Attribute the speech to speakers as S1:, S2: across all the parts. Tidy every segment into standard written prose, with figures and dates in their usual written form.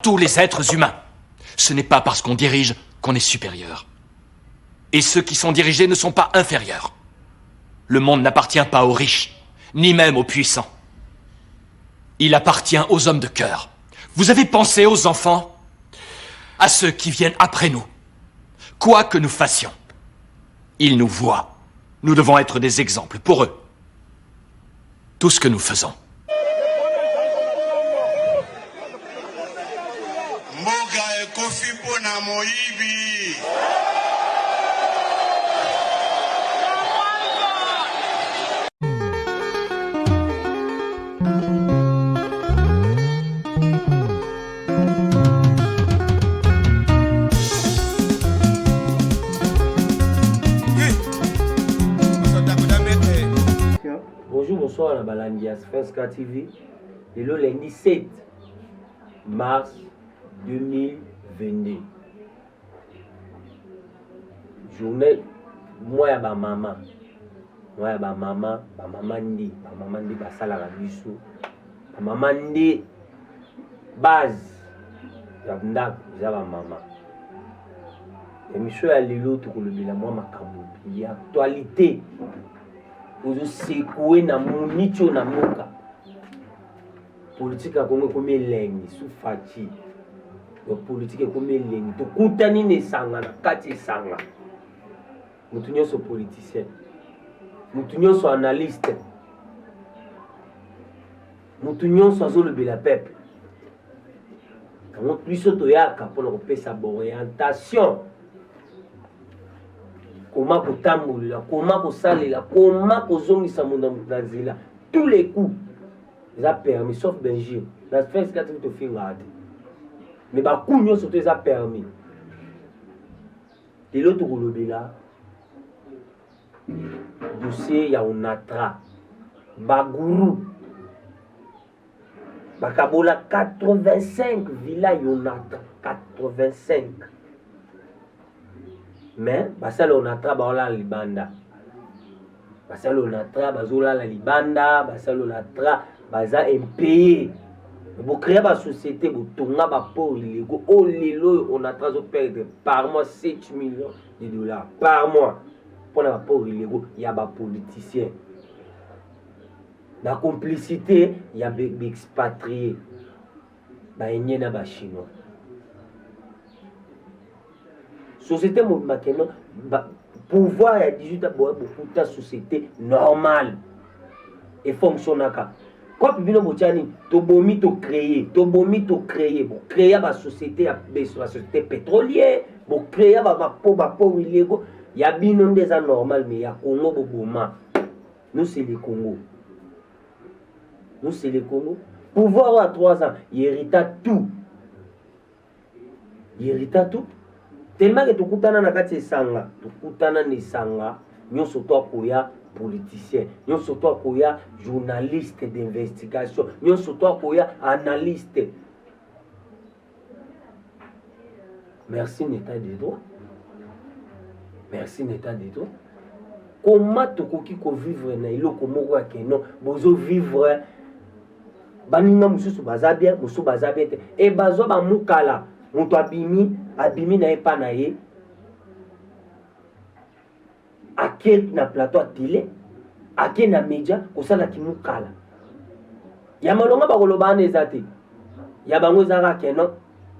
S1: tous les êtres humains. Ce n'est pas parce qu'on dirige qu'on est supérieur. Et ceux qui sont dirigés ne sont pas inférieurs. Le monde n'appartient pas aux riches, ni même aux puissants. Il appartient aux hommes de cœur. Vous avez pensé aux enfants, à ceux qui viennent après nous. Quoi que nous fassions, ils nous voient. Nous devons être des exemples pour eux. Tout ce que nous faisons.
S2: Bonjour, bonsoir à la Balandia Sfenska TV. Et le lundi 7 mars 2022. Journée, moi et ma maman. Moi et ma maman, ndi basala la biso. Ma maman ndi base. Yabndak, yaba maman. Émission à l'élo, tout le monde, moi ma kamou. Il y a actualité. Ozo sekoué na monicho na moka. Politique a comme elengi sous fati. La politique comme elengi. To kutani ne sanga na kati sanga. Mutu nyonso politicien. Mutu nyonso analyste. Mutu nyonso azolobela peuple. Quand biso toyaka pour kopesa orientation. Comment kotambolela, comment kosalela, comment kozongisa munda mutazila. Tous les coups, ils ont permis, sauf Benji. La Sfenska 4 to finga. Mais ba coup nyo surtout ils ont permis. Et l'autre kolobela dossier ya onatra. Baguru. Bakabola 85 villas yonatra, 85. Mais basala onatra baola libanda. Basala onatra bazola la libanda, basala onatra baza impayé. Vous créez ba société, vous tournez ba pauvre illégaux. Oh lelo onatra zo perdre par mois 7 millions de dollars par mois. Pour les pauvres illégaux, il y a des politiciens. Dans la complicité, il y a des expatriés. Il y a des Chinois. Société maintenant, pouvoir à 18 ans, beaucoup de société normale et fonctionnelle. Quand tu viens to bomi to créer, bon créer la société pétrolière, bon créer la pauvre illégaux, il y a bien des anormales mais il y a Congo boboma. Nous c'est les Congo. Nous c'est les Congo. Pouvoir à 3 ans, il hérita tout. Il hérita tout. Tellement que tu kutana na kati sanga, tu kutana ni sanga, nyonso to akoya politicien, nyonso to akoya journaliste d'investigation, nyonso to akoya analyste. Merci l'état des droits. Merci l'état des droits. Comment tu koki ko vivre na iloko moko ya keno, bozo vivre baninga mususu baza bien, mususu baza bien et bazo ba mukala. Mutu abimi na epa na ye ake na plateau télé ake na média kosala kimukala ya malonga bakoloba na ezate ya bango ezaka keno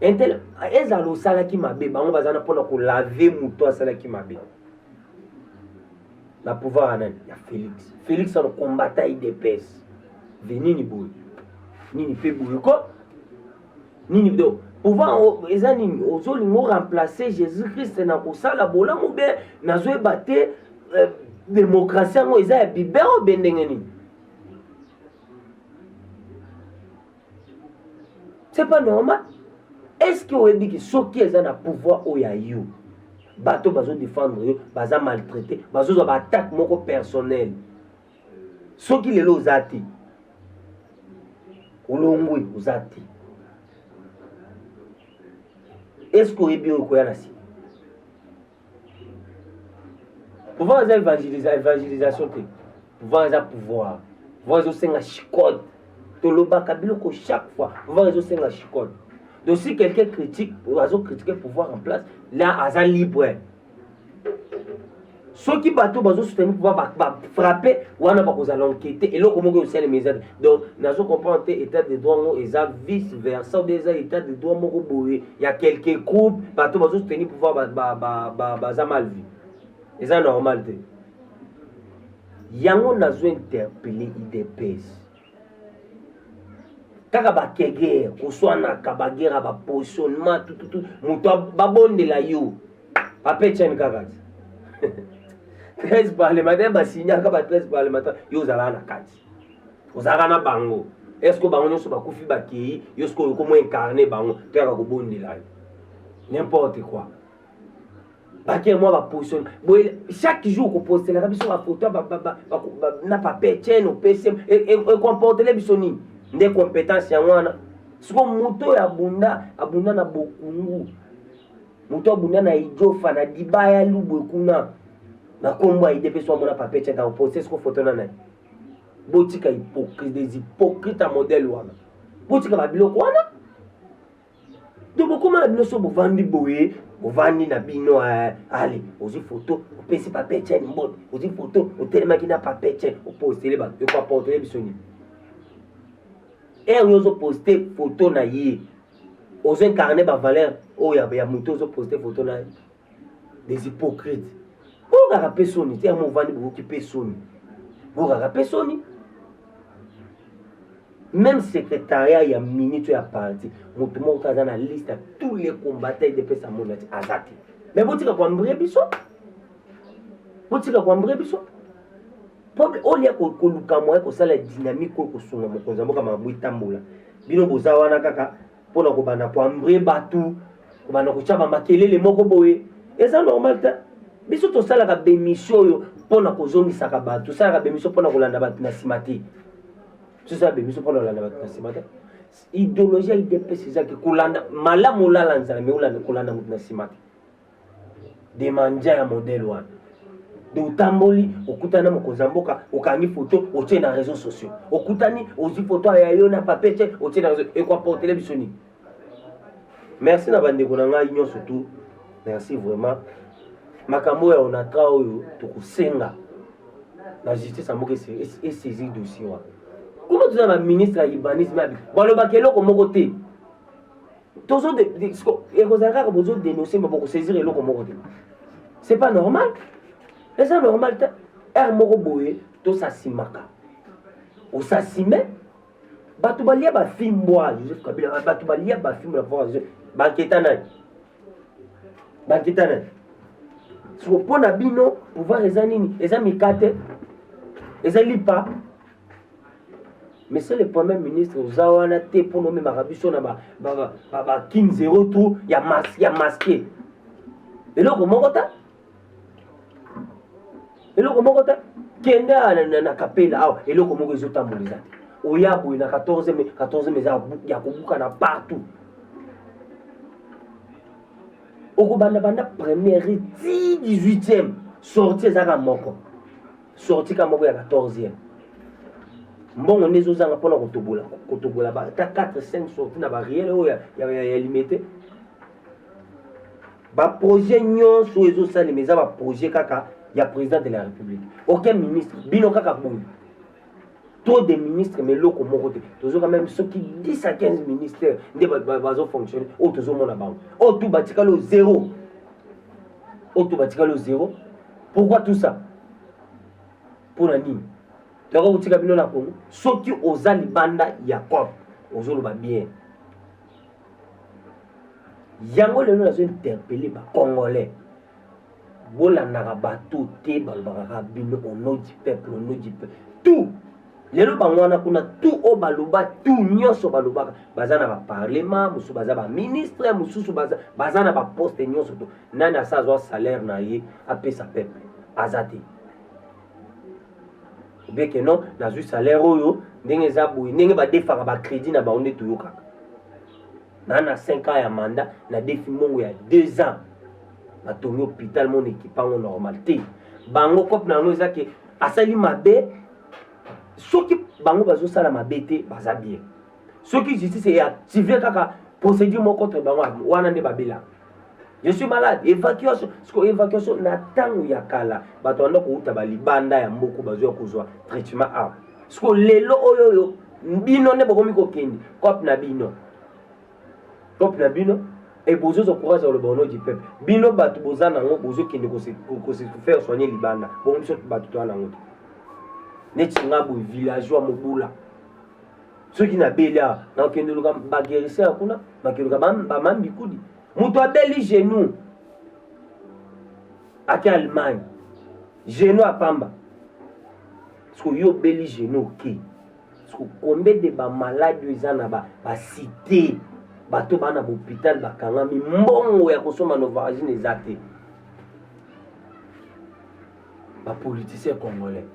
S2: entel ezalo sala ki mabe bango bazana pona ko laver mutu asala ki mabe la pouvoir anan ya Félix on combattant IDPS venini boy nini pe boy ko nini do pouvoir ezani ozolingo remplacer Jésus-Christ na kosala bolamu be nazo ebate démocratie ngo eza bibero bendengeni. C'est pas normal. Est-ce que vous dit que ceux qui ont un pouvoir au yayu bateau bazo défendre yo baza maltraité bazo zo attaque moko personnel ceux qui les lozati olongwe uzati. Est-ce que vous avez bien reconnu? Pouvoir les évangélisation, pouvoir les pouvoir, pouvoir les chicote, toloba kabilo ko chaque fois, pouvoir les chicote. Donc si quelqu'un critique, oiseau critiquer le pouvoir en place, là, aza libre. Ceux qui bateau bazo soutenir pouvoir frapper, ou on a pas aux enquêter et là comment que c'est les médias. Donc nazo comprendre état de droit et ça vice versa des état de droit moko boye. Il y a quelques groupes bateau bazo soutenir pouvoir baza mal vu. Et ça normal te. Yango nazo interpeller IDPS. Kaka ba kege ko swana ka ba guerre ba positionnement tout muto ba bonde la yo. Pa pechen kaka. 13 parlementaires ba signé ka 13 parlementaires yo zala na kati. Ozala na bango. Est-ce que bango nyoso ba kufi ba ki yo ce ko mo incarner bango kaka ko bonde la. N'importe quoi. Ba ke moi ba position. Chaque jour ko poster la biso ba photo na pa pechen au PC et comporter les bisoni. Des compétences ya wana. Siko moto ya abunda na bokungu. Moto abunda na ijofa na dibaya lubwe kuna. Na komba IDP soit mon papier tient dans poster ce qu'on photo na nai. Botika hypocrite des hypocrites à modèle wana. Botika ba biloko wana. De beaucoup na bino so bovandi boye, bovandi na bino allez, ozi photo, o pesi papier tient mbot, ozi photo, o tellement qui na papier tient, o poster ba, e ko porter bisoni. Et ozo poster photo na yi. Ozo incarner ba valeur, o ya muto ozo poster photo na des hypocrites. Vous avez personne, c'est un mouvement qui personne. Vous avez personne. Même secrétariat, il y a minute à parti. Mon tout le monde a dans la liste tous les combattants de PES à mon azati. Mais vous dites quoi, m'bré biso? Vous dites quoi, m'bré biso? Problème, on y a qu'on luka moi, qu'on ça la dynamique qu'on sonne, mon konzamo comme un bruit tambola. Bino bozawa na kaka, pour la kobana pour m'bré batu, kobana kochaba makele les moko boye. Et ça normal ta. Biso to sala ka bémission yo pona kozongisa ka bato sala ka bémission pona kolanda bato na simati to sala bémission pona kolanda bato na simati idéologie IDP c'est ça que kolanda malamu la lanza mais olanda kolanda mutu na simati de manja ya modèle wana de utamboli okutana mokozamboka okangi photo otie na réseaux sociaux okutani ozi photo ya yo na papete otie na réseaux et quoi porter bisoni. Merci na bande konanga union surtout merci vraiment. Makambo ya onatra oyo tokosenga la justice amoke est saisi dossier wa. Comment tu as un ministre à l'urbanisme bon le bakelo ko moko te. Tozo de et kozaka ko bozo dénoncer mais boko saisir eloko moko te. C'est pas normal. Et ça normal ta er moko boye to sasimaka. O sasime batu balia ba fimbwa Joseph Kabila batu balia ba fimbwa la banketana. Banketana. Si vous prenez bino, pouvoir les anini, les amis kate, les alipa. Mais c'est le premier ministre, vous avez été pour nommer Marabiso, na 15-0 tout, il y a masqué. Et là, comment on a? Et là, comment on a? Kende na kapela, et là, comment on a tambolisé? Oyabu, il y a 14 mais il y a beaucoup partout. Okobanda banda première 18e sortie za moko sortie ka moko ya 14e mbongo nezo zanga pona kotobola ba 4 5 sorties na ba réel o ya limité ba projet nyonso ezo sali meza ba projet kaka ya président de la République aucun ministre bino kaka bongo trop de ministres mais loko moko te tozo quand même ceux qui 10 à 15 ministères de bazo fonctionner o tozo mona bango o tout batikalo zéro pourquoi tout ça pour la nini toko utika bino na Congo ceux qui ozali banda ya cop ozolo ba bien yango lelo nazo interpeller ba congolais bolanda bato te balbara bino au nom du peuple tout lelo bangwana kuna tout o baloba tout nyonso balobaka bazana ba parlement musu baza ba ministre mususu bazana ba poste nyonso to nani asazwa salaire na ye apesa peuple azate bien que non na zu salaire oyo ndenge za boyi ndenge ba defaka ba crédit na ba onde toyoka na 5 ans ya mandat na défi mongo ya 2 ans batongi hôpital mon équipement normal te bango kop na ngo ezake asali mabe. Ceux qui bango bazo sala mabete baza bien. Ceux qui justice est activé kaka procédure mon contre bango wana nde babela. Je suis malade, évacuation, parce que évacuation na tango ya kala bato anda ko uta ba libanda ya mboko bazo kozwa traitement a. Parce que lelo oyo bino ne bokomi ko kendi, cop na bino. Cop na bino et bozo zo courage le bono du peuple. Bino bato bozana ngo bozo kende ko se faire soigner libanda. Bon biso bato to na ngo. Neti ngabo villageois mobula. Ceux qui na bela na kende luka ba guérisseur kuna, ba keluka ba mambi kudi. Mutu abeli genou ake Allemagne, genou à Pamba. Parce que yo beli genou ki. Parce que combien de ba malades ils en a ba cité, bato bana hôpital bakanga mi mbongo ya kosoma novagine ezate. Ba politicien congolais.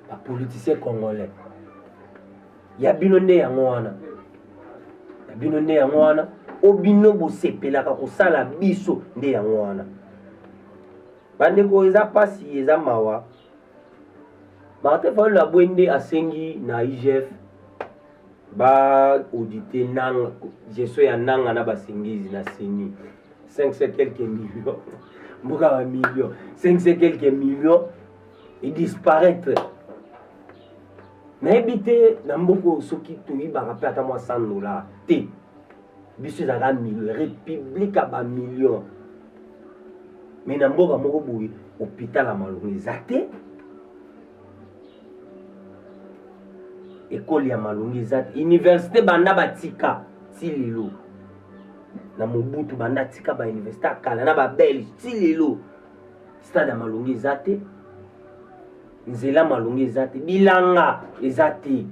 S2: Ba politicien congolais. Ya bino nde yango wana. Ya bino nde yango wana. Obino bo sepelaka kosala biso nde yango wana. Bandeko eza pasi eza mawa. Martin Fayulu la bwende asengi na IGF ba auditer nanga gestion ya nanga na basengizi na seni 500 quelques millions. Mboka ba millions, 500 quelques millions et disparaître. Na ebité na mboko soki toyibaka pe ata mwa $100 te. Biso ezaka million, république à ba million. Mais na mboka moko boye hôpital à Malonga eza te. École ya Malonga eza te. Université banda batika ti lelo. Na Mobutu banda tika ba université akala na ba Belge ti lelo. Stade ya Malonga eza te. Nzela Malonga eza te. Bilanga eza te.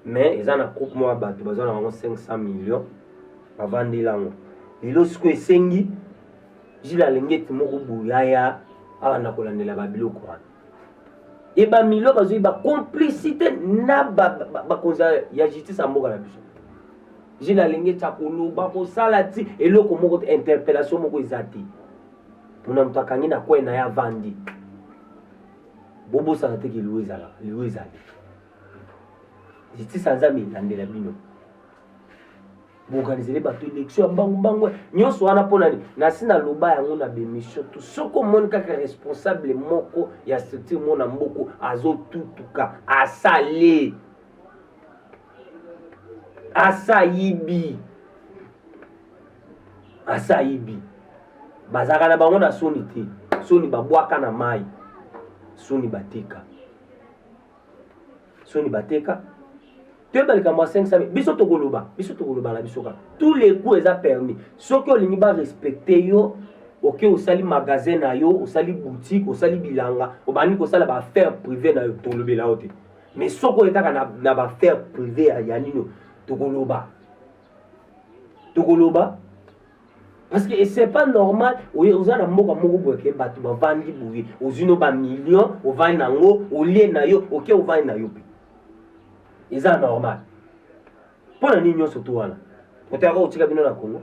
S2: Mais eza na groupe moi bato bazo na 500 millions. Bavandelango lelo siko esengi jila lengeti moko buyaya abana kolandela babiloko wana e ba milo bazo ba complicité na ba konza ya justice mboka na biso jila lengeti akoloba ko sala ti eloko moko interpellation moko ezati pona mutakangi na kwena ya vandi bobo sala te ki luezala justice anzami landela bino organiser les bateaux d'élection bango nyonso wana pona na sina loba yango na bemission tout soko moni kaka responsable moko ya structure mona mboko azo tutuka asale asaibi bazaka na bango na soni te soni babwaka na mai soni bateka tu balika moi 500 biso tokoloba na bisoka tous les coups eza permis soki olingi ba respecter yo OK osali magasin na yo osali boutique osali bilanga obani kosala ba affaire privée na yo tolobela ote mais soko etaka na ba affaire privée ya nino tokoloba parce que c'est pas normal oza na mboka moko boke bato bavandi boye ozino ba millions ovani nango olie na yo OK ovani na yo pe eza normal pona nini nyonso to wana otaka otika bino na Congo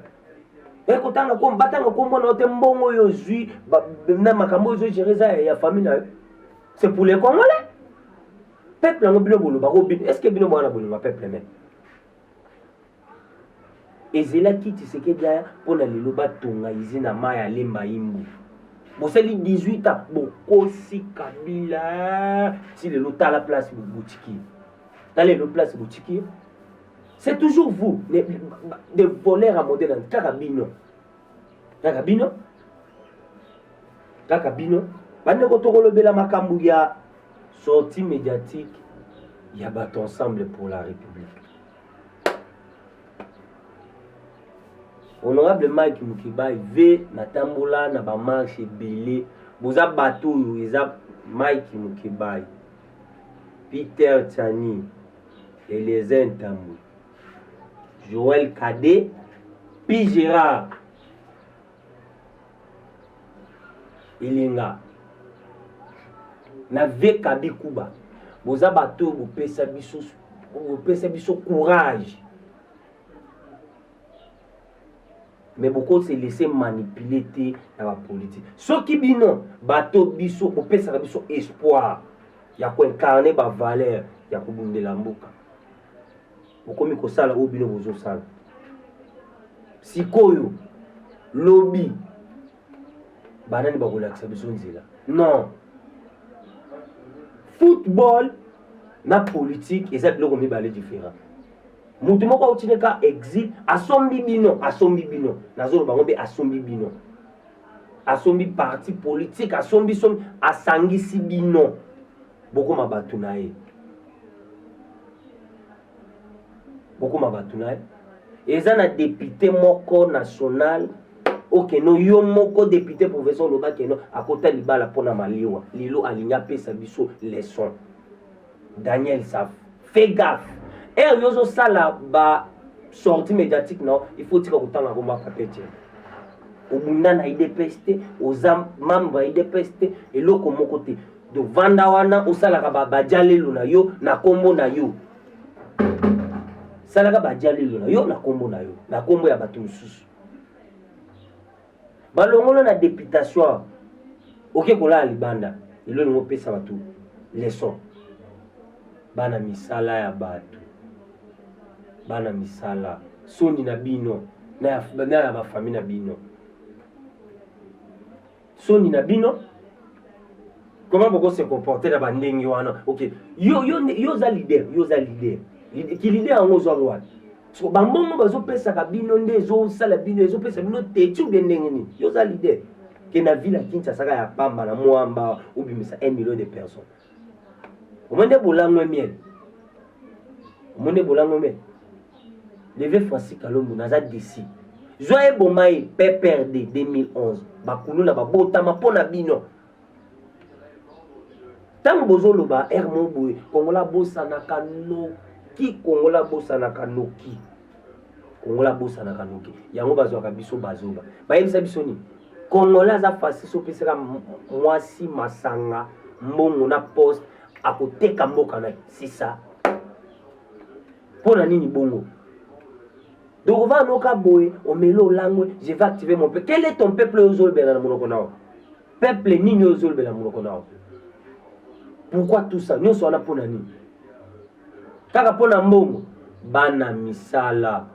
S2: kotanga ko batanga ko mbona ote mbongo yo zui na makambo yo gereza ya famille na c'est pour les Congolais peuple ngo bino bolo bako bino est-ce que bino mwana bolo ma peuple même ezela kiti sekedia pona lelo batonga izina maya lemba imbu boseli 18 ans bokosi Kabila ti lelo tala place boutique. Dans les places boutiques, c'est toujours vous, des voleurs à modèle. Kakabino. Bande kotokolo bela makambu ya sortie médiatique, il y a battu ensemble pour la République. Honorable Mike Mukibai ve na tambola na ba marche belé, boza bateau eza Mike Mukibai, Peter Tchani, Eliezer Ntambu, Joël Kadé, puis Gérard Elenga na Vekabi Kuba boza bato bopesa biso courage mais beaucoup se laisser manipuler dans la politique soki bino bato biso bopesa biso espoir ya ko incarner ba valeur ya ko bundela mboka okomi kosala oyo bino bozosala sikoyo lobi banani bakolakisa biso nzela non football na politique eza biloko mibale différent mutu moko autine ka exil asombi bino nazoloba ngo mpe asombi bino asombi parti politique asombi asangisi bino bokoma bato na ye eza na député moko national okeno yo moko député professeur loba keno akota libala mpona maliwa lelo alingi apesa biso leçon Daniel Saf fais gaffe yo ozosala ba sortie médiatique non il faut tika kotanga komba papete obunda na IDPS te oza membre ya IDPS te eloko moko te do vanda wana osalaka bajalelo na yo na kombo na yo salaka bajalelo na yo na kombo na yo na kombo ya bato mosusu balongolo na députation oke kolala libanda elo ningo pesa bato leçon bana misala ya bato bana misala soni na bino na ya bafami na bino soni na bino comment boko se comporter na bandenge wana ok yo za leader ki leader yango ozwa wana so bambongo bazopesaka bino nde ezosala bino ezopesa bino teti ubie ndenge nini yo za leader ke na ville ya Kinshasa saka ya pamba na mwamba obimisa 1 million de personnes omende bolango miel Levé Francis Kalombo naza d'ici Joye Bomaï PPRD 2011 bakulu na babotama pona bino tango bozoloba ermo boye kongola bosana kanoki kongola bosana kanoki yango bazwaka biso bazoba bayebisa biso ni kongola za fasi so pesera mwasi masanga mbongo na poste akoteka mboka na c'est ça pona nini bongo. Donc on va nous caboyer, on met l'eau langue, je vais activer mon peuple. Quel est ton peuple aux olbes dans le monoconao? Peuple ni aux olbes dans le monoconao. Pourquoi tout ça? Nous sommes là pour nani. Kaka pour na mbongo, bana misala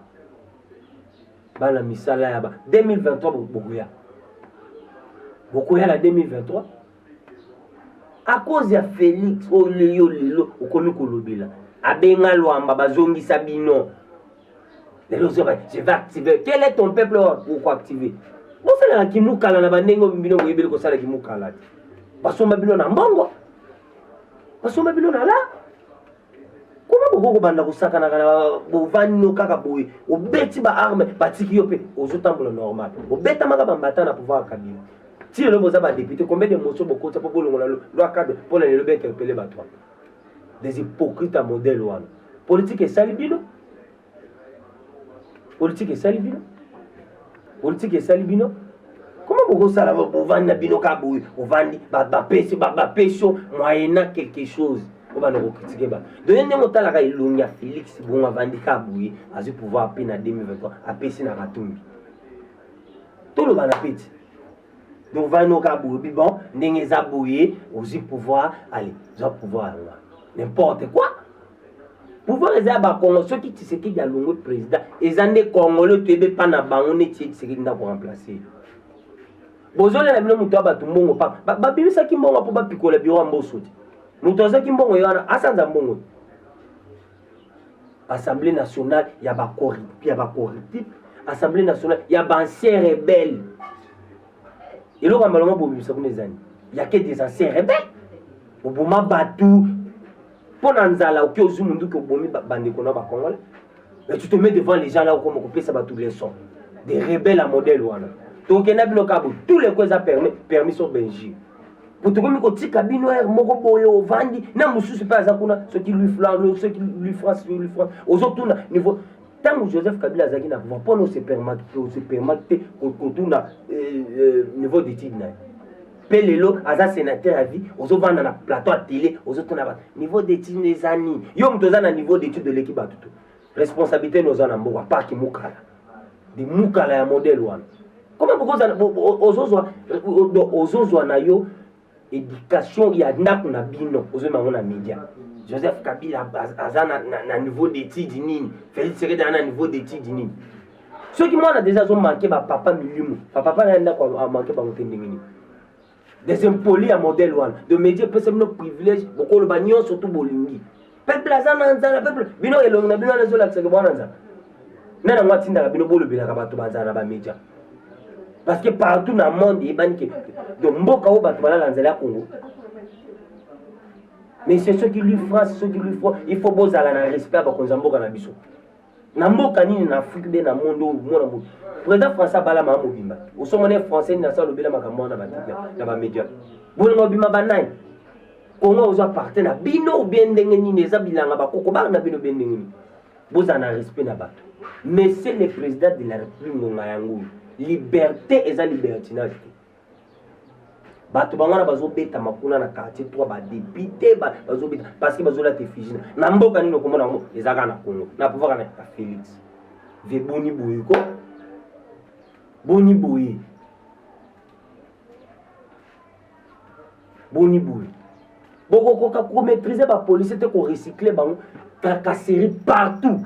S2: yaba. 2023 Bokuya la 2023. À cause de Félix, oh lelo, okomi kolobela. Abenga loamba bazongi sabino. Je vais activer. Quel est ton peuple? Pourquoi activer? Vous savez, la kimukala na bandengo bino yebeli ko sala kimukala. Basomba bino na mbongo. Basomba bino na la. Comment boko banda ko saka na bovani no kaka boy. Obeti ba arme batiki yope ozotambola normal. Obeta maka bambata na pouvoir kabila. Si le boza ba député combien de motions boko ta pour longola loi cadre pour les lever interpeller ba toi. Des hypocrites à modèle wana. Politique est salibino. Politique est salibino. Comment vous ça là vous vendre bino kabou, vous vendre ba pétion moyennant quelque chose. On va nous critiquer ba. Donnez mon talaka ilunga Félix bon vendre kabou, a eu pouvoir peine en 2023 a péci na batumbi. Tout le bana petit. Donc va nous kabou bon, ndenge zabouye, aussi pouvoir aller, za pouvoir n'importe quoi. Pouvoir les avoir Congo, ceux qui disent qu'il y a le président, ils ont des Congolais qui ne sont pas dans le banc, ils sont pour remplacer. Bozo la bino muto ba tumbongo pa. Ba bimisa kimbongo po ba pikola biro mboso. Muto za kimbongo yana asanza mbongo. Assemblée nationale, il y a ba corruptif, Assemblée nationale, il y a ba anciens rebelles. Et là on va malheureusement bo bimisa pour les années. Il y a que des anciens rebelles. Oboma batu pour Nanzala, ok, aux humains qui ont bombé Bandekona à Congolais. Mais tu te mets devant les gens là où on peut ça tous les sons. Des rebelles à modèle. Donc, il y a tous les causes à permis sur Benji. Pour te dire que tu as dit que Moko Boyo Vandi, non, monsieur, c'est pas ça qu'on a, ceux qui lui flanquent, ceux qui lui frappent, aux autres niveau. Tant que Joseph Kabila Zaki n'a pas nos supermarchés, qu'on a niveau d'études. Pelelo, aza sénateur à vie, aux autres dans la plateau à télé, aux autres dans niveau d'études des années. Yom toza na niveau d'études de l'équipe à tout. Responsabilité nos en mboka pas qui mukala. Des mukala ya modèle one. Comment aux autres na yo éducation ya na kuna bino, aux autres na média. Joseph Kabila aza na niveau d'étude nini, Félix Tshisekedi na niveau d'étude nini. Ceux qui m'ont déjà manqué papa milimu, papa n'a pas manqué par mon des impolis à modèle one, de médias peut nos privilèges, beaucoup le bagnon surtout bolingi. Peuple azana peuple, bino elong na bino na zola tseke bwananza. Nana moi tinda bino bolo bilaka bato bazana ba médias. Parce que partout dans le monde il banque de mboka o bato bala lanzela Congo. Mais c'est ceux qui lui font, c'est ceux qui lui font, il faut bozala na respect ba konzamboka na biso. Na mboka nini na Afrique be na monde mona mo. Président François Bala ma mobimba. Au sommet français na sa lobela makambo na ba média. Bolo mobimba banai. Congo ozo appartient na bino ou bien ndenge nini eza bilanga ba koko ba na bino bien ndenge nini. Boza na respect na bato. Mais c'est le président de la République ngonga yango. Liberté eza libertinage. Bato bangana bazo beta makuna na quartier 3 ba député bazo beta parce que bazo la te fijina. Na mboka nini komona ngo ezaka na Congo. Na pouvoir na Félix. Ve boni boye ko. Boni boye. Boni boye. Boko ko maîtriser ba police te ko recycler bango tracasserie partout.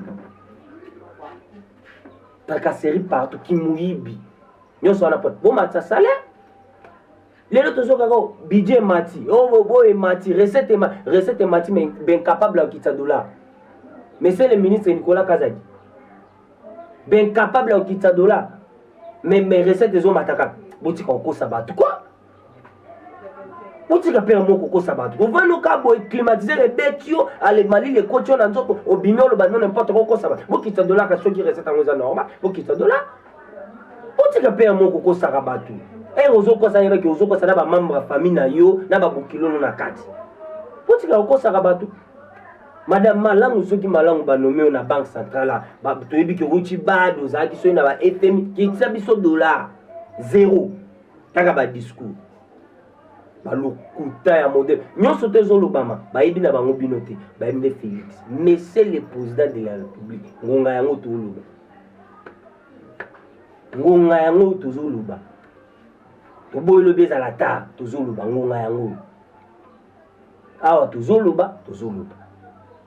S2: Tracasserie partout qui mouibi. Nyoso ana pot. Bon matcha salaire. Les autres sont budget mati. Oh boy mati recette mati mais ben capable à quitter $. Mais c'est le ministre Nicolas Kazadi. Ben capable à quitter $. Mais mes recettes des hommes attaquent. Boutique en sabat. Quoi? Boutique à payer mon coco sabat. Vous voyez nos cas climatiser les bêtes, aller Mali, les coachons, au bignon, le banon, n'importe quoi sabat. Vous quittez $, que ceux qui restent en normal, vous quittez $. Boutique à payer mon coco sabat. Et aux autres, ça y est, aux autres, ça n'a pas membre famille na yo, n'a pas beaucoup kilo na kati. Boutique à coco sabat. Madame Malang, ceux qui Malang va nommer na banque centrale, bah, tu as vu que Rouchi Bad, aux gens qui sont dans la FMI, qui est $, zéro. T'as pas discours. Bah, le couta ya modèle. Nous sommes tous Obama, bah, il y a un binoté, bah, il y a Félix. Mais c'est le président de la République. Ngonga yango toluba. Ngonga yango toluba. To boy le beza la ta, toluba ngonga yango. Awa toluba.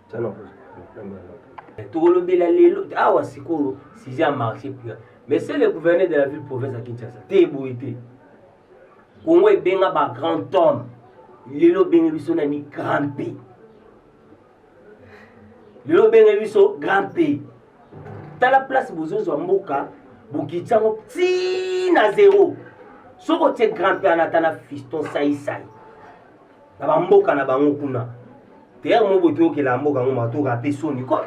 S2: Ça non. Toluba la lelo, awa siko si j'ai marché plus. Mais c'est le gouverneur de la ville province à Kinshasa. Téboité. Congo est bien un grand homme. Lelo bien biso na ni grand pays. Lelo bien biso grand pays. Dans la place bozozo mboka, bokitsango ti na zéro. Soko te grand pays anatana fiston sai. Na ba mboka na bango kuna. Terre mo boto ke la mboka ngo matoka pesoni ko.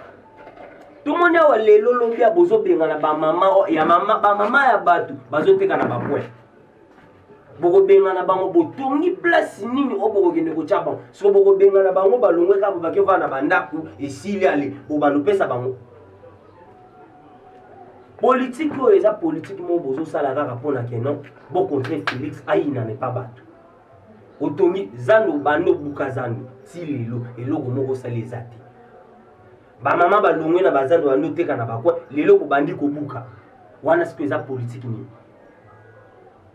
S2: Tout le monde a lelo lombia bozo benga na ba mama ya mama ya batu bazo teka na ba point. Boko benga na bango botongi place nini oboko kende ko chaba so boko benga na bango balongwe ka ba ke va na bandaku esili ale bo balopesa bango politique o eza politique mo bozo sala kaka pona ke non bo contre Félix aina ne pas batu otongi zando bando bukazando tilelo eloko moko salezati ba mama balongwe na bazando bando teka na bakwa lelo ko bandi ko buka wana siko eza politique ni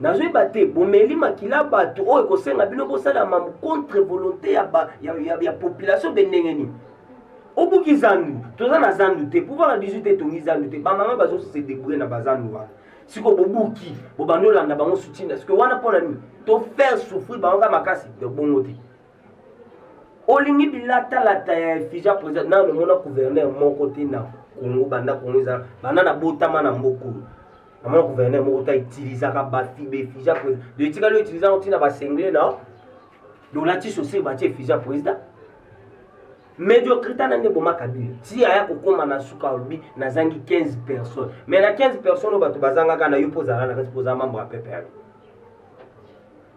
S2: Nazwe bate bomeli makila bato o ekosenga bino bosala mam contre volonté ya population bendengeni. Obuki zandu, toza na zandu te pouvoir na 18 tongi zandu te. Ba mama bazo se débrouiller na bazandu wa. Siko bobuki, bobando landa bango soutien parce que wana pona ni to faire souffrir bango makasi de bongo te. Olingi bilata la ta fija président na le mona gouverneur mon côté na Congo banda Congo za bana na botama na mboko. Amana gouverneur mo ta utiliser ka ba fibe fija président de tika le utiliser on tina ba sengle na donc la ti chaussée ba ti fija président médiocrité na ndebo makabili si aya kokoma na suka obi na zangi 15 personnes mais na 15 personnes bato bazanga kana yo pozala na posa membre a PPR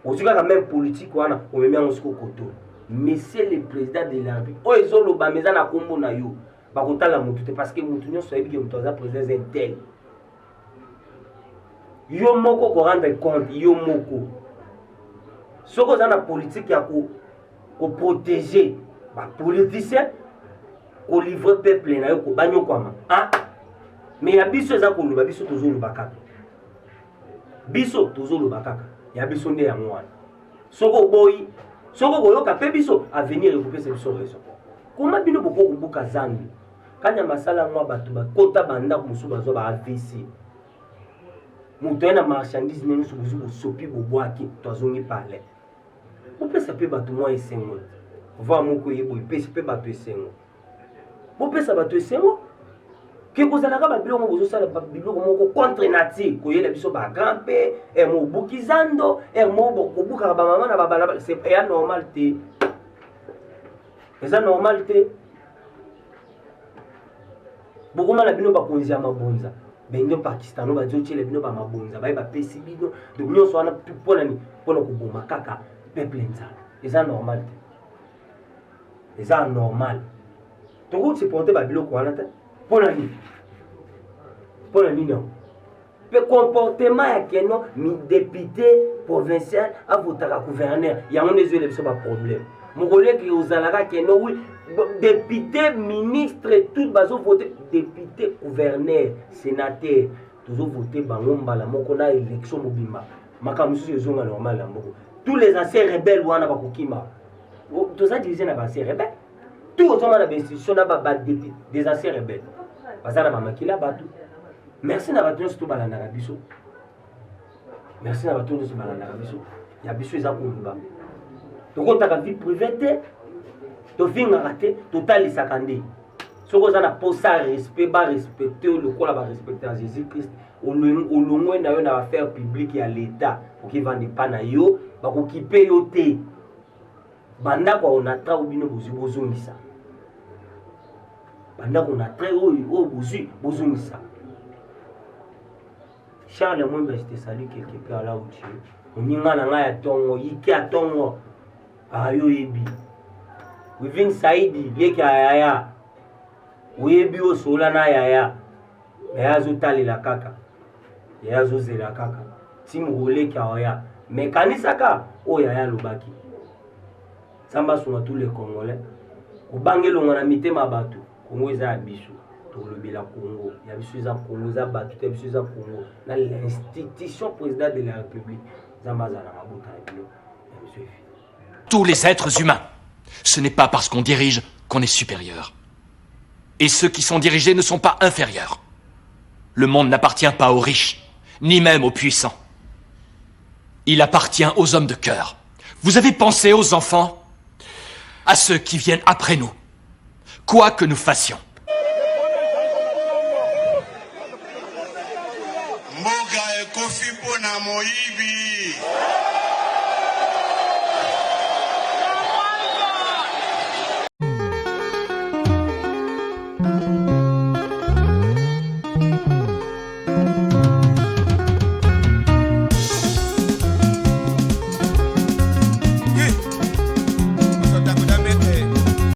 S2: osuka ka même politique wana o memi ngo suko koto mais c'est le président de la République o ezolo ba meza na kombo na yo ba kotala mutu te parce que mutu nyonso yebi ke mutu aza président intel yo moko ko rendre compte yo moko soko za na politique ya ko protéger ba politicien ko livrer peuple na yo ko banyo kwama ah mais ya biso za ko luba biso tozolo bakaka biso tozolo bakaka ya biso nde ya mwana soko boyi soko ko yoka pe biso à venir récupérer biso raison Comment bino boko kubuka zandu? Kanya masala ngwa batu ba kota banda musu bazo ba AVC. Mutu ena marchandise nenu subuzu sopi bobwaki tozongi pale. Opesa pe batu mwa esengo. Va moko yebo ipesa pe batu esengo. Opesa batu esengo. Ke kozalaka ba biloko bozo sala ba biloko moko contre nature ko yela biso ba grampe e mo bukizando e mo bokubuka ba mama na ba bala c'est ya normalité. C'est normalité. Beaucoup mal bino ba konzi ya mabonza. Bendo Pakistano ba jochele bino ba mabonza. Ba ba pesi bino de bino so ana pona ni pona ko boma kaka peuple nzala. C'est normalité. C'est normal. Tout c'est porter ba biloko wana ta. Pona ni non. Le comportement ya keno mi député provincial a voté à gouverneur. Il y a un des yeux pas problème. Mon collègue aux alaka keno oui député ministre tout bazo voté député gouverneur sénateur toujours voté bango mbala moko na élection mobimba. Makamusu yezonga normal la moko. Tous les anciens rebelles wana ba kokima. Tout ça divisé na ba anciens rebelles. Tout autant na institution na ba député des anciens rebelles. Bazana ba makila batu. Merci na batu surtout balanda na biso. Merci na batu surtout balanda na biso. Ya biso eza kumba. To konta ka vie privée te. To vinga raté total isakande. Soko za na posa respect ba respecter le ko la ba respecter à Jésus Christ. Au loin na yo na affaire publique ya l'état. Pour qui vende pas na yo, ba ko kipe yo te. Banda kwa onatra ubino bozongisa. Banda ko onatra o bozongisa. Charles Mwembe, je te salue quelque part là où tu es. On y a un tongo, yiki a tongo. Ayo ebi. Wivin Saidi, yeki a yaya. Webi o sola na yaya. Yazo tali la kaka. Yazo zela kaka. Timu role ki a yaya. Mais kanisaka, o yaya lobaki. Samba sont tous les Congolais. Au bangelo on a mité ma batu. Congo eza biso. Le Congo, il y a des Congo, il y a des Congo. Dans l'institution président de la République,
S1: tous les êtres humains, ce n'est pas parce qu'on dirige qu'on est supérieur. Et ceux qui sont dirigés ne sont pas inférieurs. Le monde n'appartient pas aux riches, ni même aux puissants. Il appartient aux hommes de cœur. Vous avez pensé aux enfants, à ceux qui viennent après nous, quoi que nous fassions.
S3: Mboga ekofi pona moyibi.